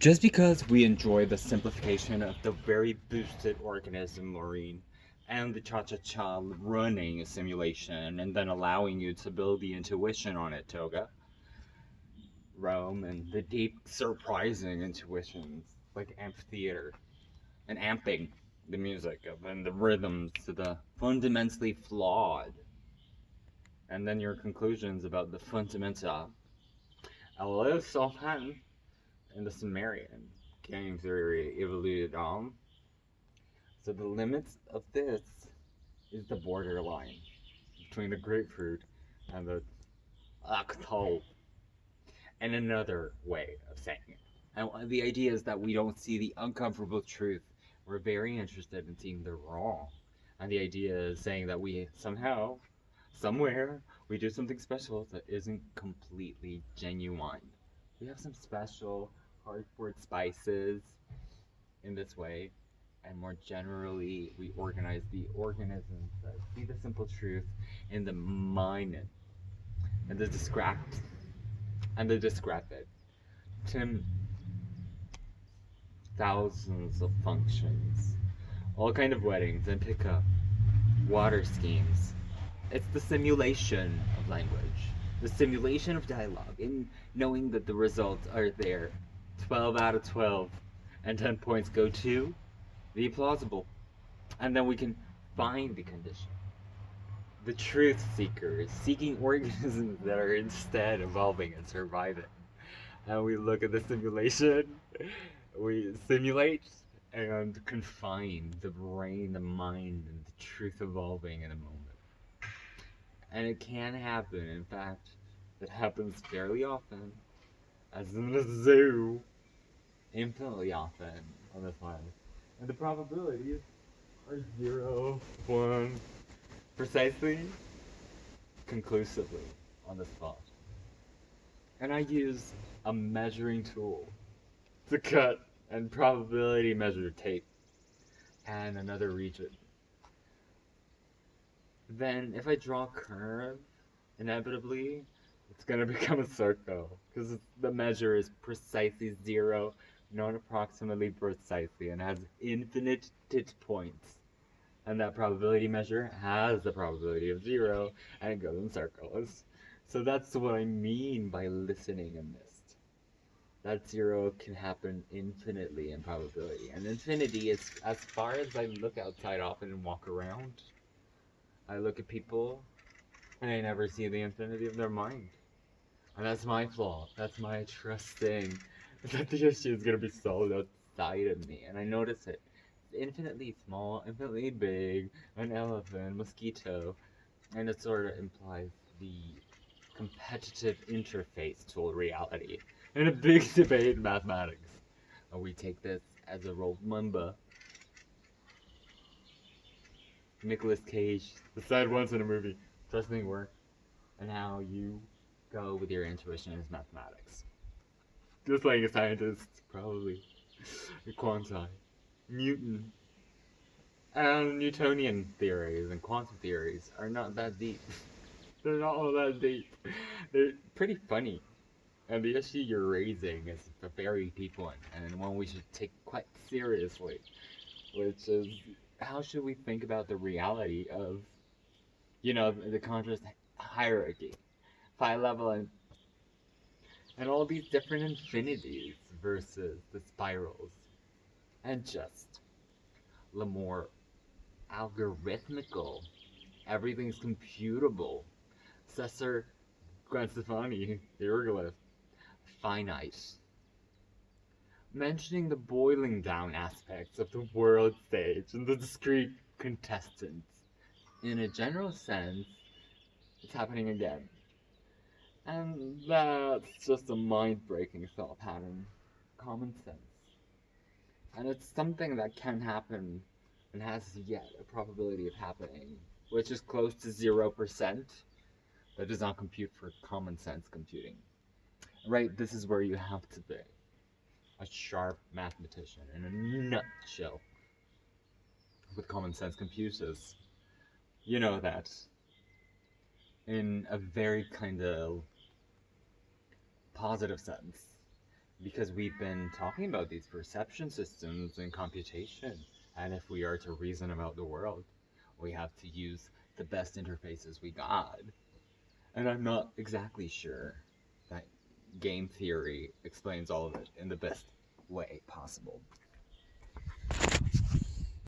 Just because we enjoy the simplification of the very boosted organism, Maureen, and the cha-cha-cha running a simulation and then allowing you to build the intuition on it, Toga, Rome, and the deep, surprising intuitions like amphitheater and amping the music of and the rhythms to the fundamentally flawed, and then your conclusions about the fundamenta. Alice offhand in the Sumerian game theory evolved on. So the limits of this is the borderline between the grapefruit and the octal. And another way of saying it. And the idea is that we don't see the uncomfortable truth. We're very interested in seeing the wrong. And the idea is saying that we somehow, somewhere, we do something special that isn't completely genuine. We have some special hardboard spices in this way, and more generally, we organize the organisms that see the simple truth in the mind and the discrete and the discrepant. Tim, thousands of functions, all kind of weddings and pickup, water schemes. It's the simulation of language, the simulation of dialogue, in knowing that the results are there. 12 out of 12, and 10 points go to the plausible. And then we can find the condition. The truth seekers, seeking organisms that are instead evolving and surviving. And we look at the simulation, we simulate and confine the brain, the mind, and the truth evolving in a moment. And it can happen, in fact, it happens fairly often, as in the zoo, infinitely often on this planet. And the probabilities are 0, 1, precisely, conclusively on the spot. And I use a measuring tool to cut and probability measure tape and another region. Then if I draw a curve, inevitably it's gonna become a circle because the measure is precisely 0, not approximately precisely, and has infinite points. And that probability measure has the probability of 0, and it goes in circles. So that's what I mean by listening and mist. That 0 can happen infinitely in probability, and infinity is as far as I look outside often and walk around. I look at people, and I never see the infinity of their mind. And that's my flaw. That's my trusting that the issue is going to be solved outside of me. And I notice it. It's infinitely small, infinitely big, an elephant, mosquito. And it sort of implies the competitive interface to reality. In a big debate in mathematics. We take this as a role number. Nicolas Cage, the said once in a movie, trusting work, and how you go with your intuition is mathematics. Just like a scientist, probably. Quanti. Newton. And Newtonian theories and quantum theories are not that deep. They're not all that deep. They're pretty funny. And the issue you're raising is a very deep one, and one we should take quite seriously, which is how should we think about the reality of, the conscious hierarchy, phi level, and all these different infinities versus the spirals, and just the more algorithmical, everything's computable, Cesar Gwen Stefani, hieroglyph, finite. Mentioning the boiling down aspects of the world stage and the discrete contestants. In a general sense, it's happening again. And that's just a mind-breaking thought pattern. Common sense. And it's something that can happen and has yet a probability of happening, which is close to 0%. That does not compute for common sense computing. Right, this is where you have to be a sharp mathematician in a nutshell with common sense computers. You know that. In a very kind of positive sense, Because we've been talking about these perception systems and computation, and if we are to reason about the world, we have to use the best interfaces we got. And I'm not exactly sure that game theory explains all of it in the best way possible.